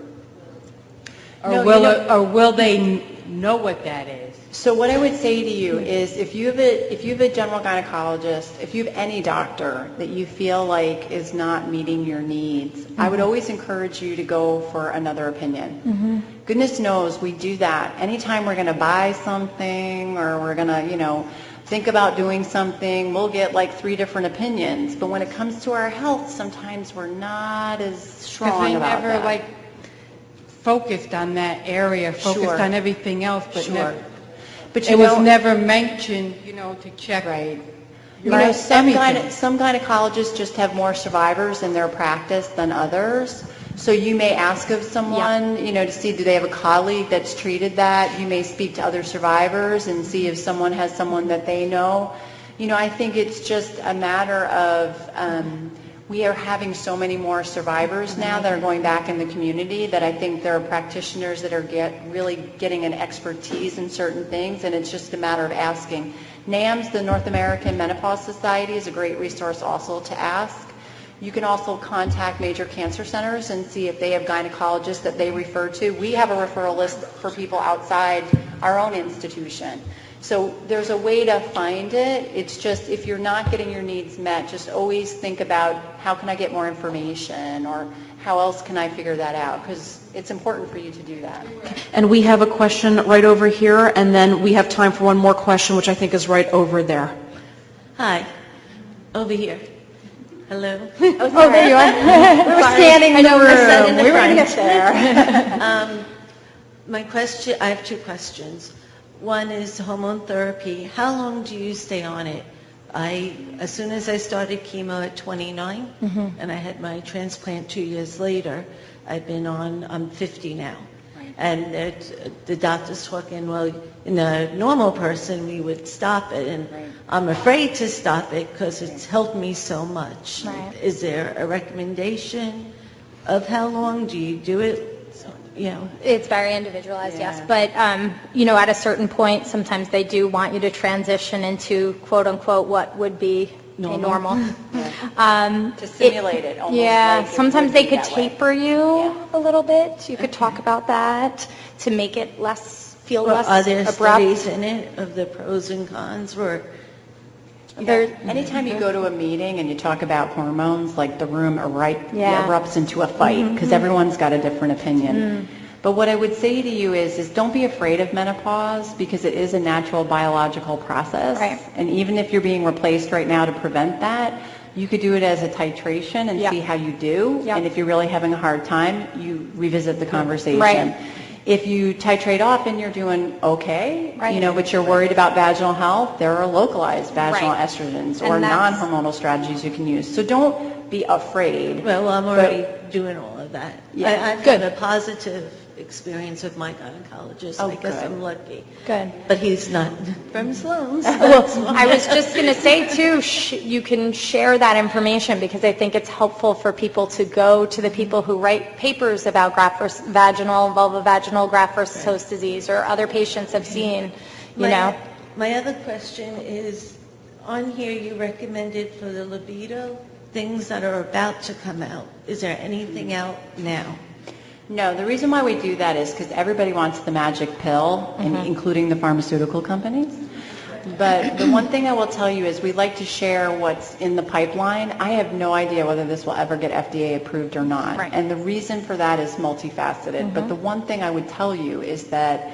or will they know what that is? So what I would say to you is if you have a general gynecologist, if you have any doctor that you feel like is not meeting your needs, I would always encourage you to go for another opinion. Goodness knows we do that. Anytime we're going to buy something or we're going to, think about doing something, we'll get like 3 different opinions. But when it comes to our health, sometimes we're not as strong about that. Because I never focused on that area, focused Sure. on everything else, but Sure. never, But it was never mentioned, to check. Right. Right. Some Everything. gynecologists just have more survivors in their practice than others. So you may ask of someone, to see, do they have a colleague that's treated that? You may speak to other survivors and see if someone has someone that they know. I think it's just a matter of we are having so many more survivors now that are going back in the community that I think there are practitioners that are really getting an expertise in certain things, and it's just a matter of asking. NAMS, the North American Menopause Society, is a great resource also to ask. You can also contact major cancer centers and see if they have gynecologists that they refer to. We have a referral list for people outside our own institution. So there's a way to find it. It's just if you're not getting your needs met, just always think about how can I get more information or how else can I figure that out, because it's important for you to do that. And we have a question right over here, and then we have time for one more question, which I think is right over there. Hi, over here. Hello. Oh, there you are. We were standing in the room. We were going to get there. My question, I have two questions. One is hormone therapy. How long do you stay on it? As soon as I started chemo at 29, and I had my transplant 2 years later, I'm 50 now. Right. And the doctor's talking, well, in a normal person, we would stop it. And right. I'm afraid to stop it because it's helped me so much. Right. Is there a recommendation of how long? Do you do it? It's very individualized, yes. But, at a certain point, sometimes they do want you to transition into, quote unquote, what would be normal. To simulate it almost. Yeah, like sometimes they could taper way. you a little bit. You could talk about that to make it less abrupt. Are there studies in it of the pros and cons? Anytime you go to a meeting and you talk about hormones, like the room erupts into a fight because everyone's got a different opinion. But what I would say to you is don't be afraid of menopause, because it is a natural biological process. Right. And even if you're being replaced right now to prevent that, you could do it as a titration and see how you do. And if you're really having a hard time, you revisit the conversation. Right. If you titrate off and you're doing okay, but you're worried about vaginal health, there are localized vaginal estrogens or non-hormonal strategies you can use. So don't be afraid. Well, I'm already doing all of that. I've had a positive experience with my gynecologist. I guess I'm lucky. Good. But he's not from Sloan's. Well, I was just going to say, too, you can share that information, because I think it's helpful for people to go to the people who write papers about vulvovaginal graft versus host disease, or other patients have seen, My other question is, on here you recommended for the libido, things that are about to come out. Is there anything out now? No, the reason why we do that is because everybody wants the magic pill, including the pharmaceutical companies. But the one thing I will tell you is we like to share what's in the pipeline. I have no idea whether this will ever get FDA approved or not. Right. And the reason for that is multifaceted. But the one thing I would tell you is that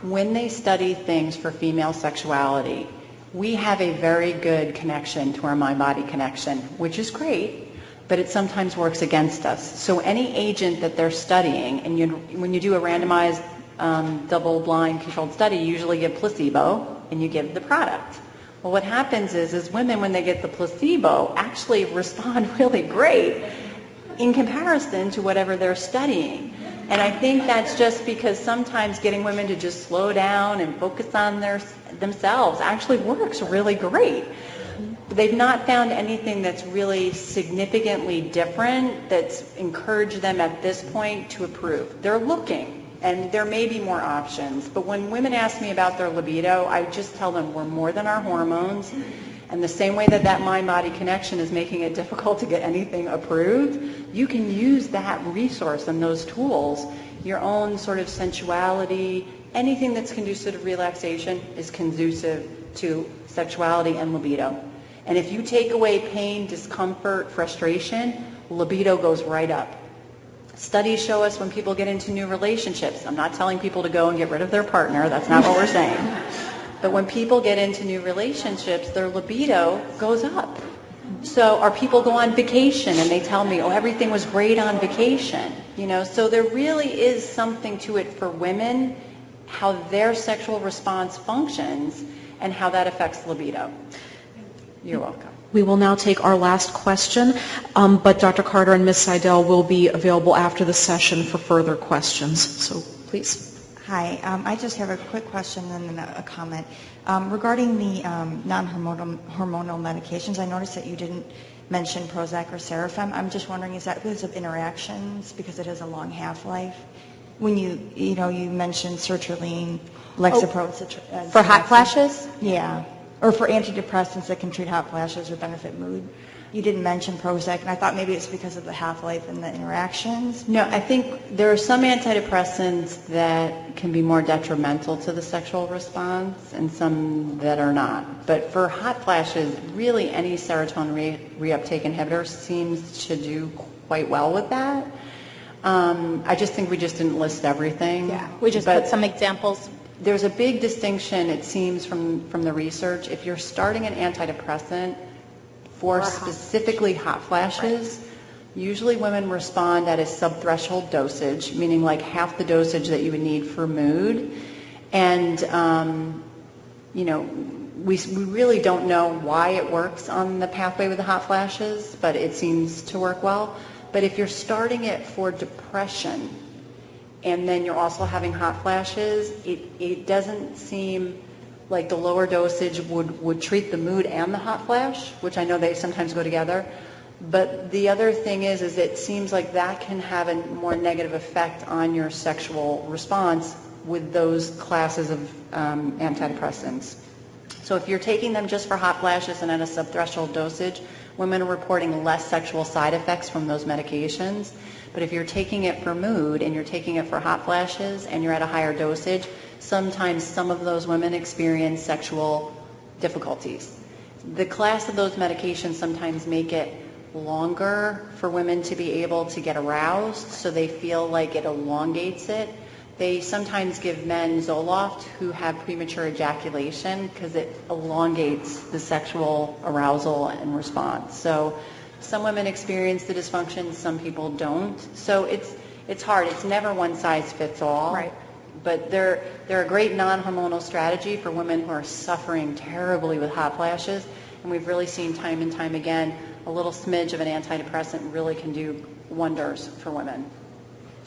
when they study things for female sexuality, we have a very good connection to our mind-body connection, which is great. But it sometimes works against us. So any agent that they're studying, and when you do a randomized double-blind controlled study, you usually give placebo and you give the product. Well, what happens is women, when they get the placebo, actually respond really great in comparison to whatever they're studying. And I think that's just because sometimes getting women to just slow down and focus on themselves actually works really great. They've not found anything that's really significantly different that's encouraged them at this point to approve. They're looking, and there may be more options. But when women ask me about their libido, I just tell them we're more than our hormones. And the same way that mind-body connection is making it difficult to get anything approved, you can use that resource and those tools. Your own sort of sensuality, anything that's conducive to relaxation is conducive to sexuality and libido. And if you take away pain, discomfort, frustration, libido goes right up. Studies show us when people get into new relationships, I'm not telling people to go and get rid of their partner, that's not what we're saying. But when people get into new relationships, their libido goes up. So our people go on vacation and they tell me, oh, everything was great on vacation. You know, so there really is something to it for women, how their sexual response functions and how that affects libido. You're welcome. We will now take our last question, but Dr. Carter and Ms. Seidel will be available after the session for further questions. So please. Hi, I just have a quick question and then a comment. Regarding the non-hormonal medications, I noticed that you didn't mention Prozac or Serafem. I'm just wondering, is that because of interactions, because it has a long half-life? When you mentioned sertraline, Lexapro, For hot flashes? Yeah. Or for antidepressants that can treat hot flashes or benefit mood. You didn't mention Prozac, and I thought maybe it's because of the half-life and the interactions. No, I think there are some antidepressants that can be more detrimental to the sexual response and some that are not. But for hot flashes, really any serotonin reuptake inhibitor seems to do quite well with that. I just think we just didn't list everything. Yeah, we just put some examples. There's a big distinction, it seems, from the research. If you're starting an antidepressant for specifically hot flashes, usually women respond at a subthreshold dosage, meaning like half the dosage that you would need for mood. And, we really don't know why it works on the pathway with the hot flashes, but it seems to work well. But if you're starting it for depression, and then you're also having hot flashes, it doesn't seem like the lower dosage would treat the mood and the hot flash, which I know they sometimes go together. But the other thing is it seems like that can have a more negative effect on your sexual response with those classes of antidepressants. So if you're taking them just for hot flashes and at a subthreshold dosage, women are reporting less sexual side effects from those medications. But if you're taking it for mood and you're taking it for hot flashes and you're at a higher dosage, sometimes some of those women experience sexual difficulties. The class of those medications sometimes make it longer for women to be able to get aroused, so they feel like it elongates it. They sometimes give men Zoloft who have premature ejaculation because it elongates the sexual arousal and response. So some women experience the dysfunction, some people don't. So it's hard. It's never one size fits all. Right. But they're a great non-hormonal strategy for women who are suffering terribly with hot flashes. And we've really seen time and time again, a little smidge of an antidepressant really can do wonders for women.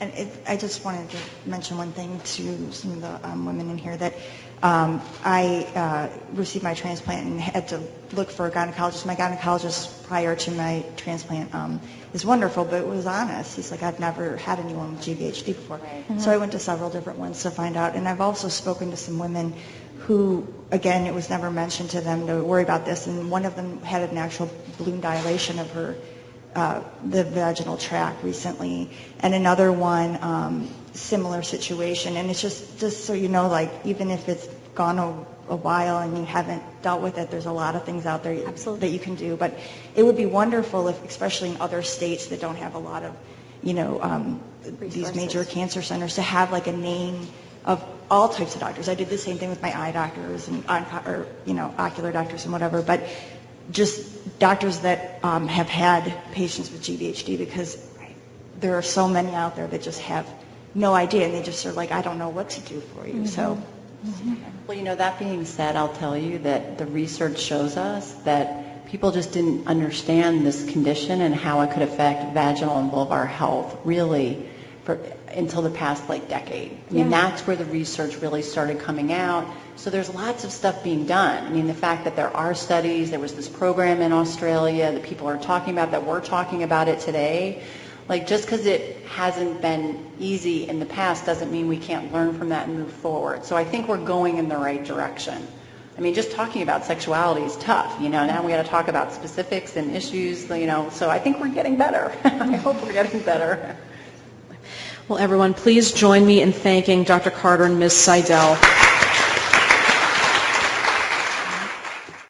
And I just wanted to mention one thing to some of the women in here, that I received my transplant and had to look for a gynecologist. My gynecologist prior to my transplant is wonderful, but was honest. He's like, I've never had anyone with GVHD before. Mm-hmm. So I went to several different ones to find out. And I've also spoken to some women who, again, it was never mentioned to them to worry about this. And one of them had an actual balloon dilation of her the vaginal tract recently, and another one similar situation. And it's just so you know, like, even if it's gone a while and you haven't dealt with it, there's a lot of things out there that you can do. But it would be wonderful if, especially in other states that don't have a lot of these major cancer centers, to have like a name of all types of doctors. I did the same thing with my eye doctors and ocular doctors and whatever, but just doctors that have had patients with GVHD, because there are so many out there that just have no idea, and they just are like, I don't know what to do for you. Mm-hmm. So, well, that being said, I'll tell you that the research shows us that people just didn't understand this condition and how it could affect vaginal and vulvar health really until the past decade. I mean, that's where the research really started coming out. So there's lots of stuff being done. I mean, the fact that there are studies, there was this program in Australia that people are talking about, that we're talking about it today. Just because it hasn't been easy in the past doesn't mean we can't learn from that and move forward. So I think we're going in the right direction. I mean, just talking about sexuality is tough, now we got to talk about specifics and issues, so I think we're getting better. I hope we're getting better. Well, everyone, please join me in thanking Dr. Carter and Ms. Seidel.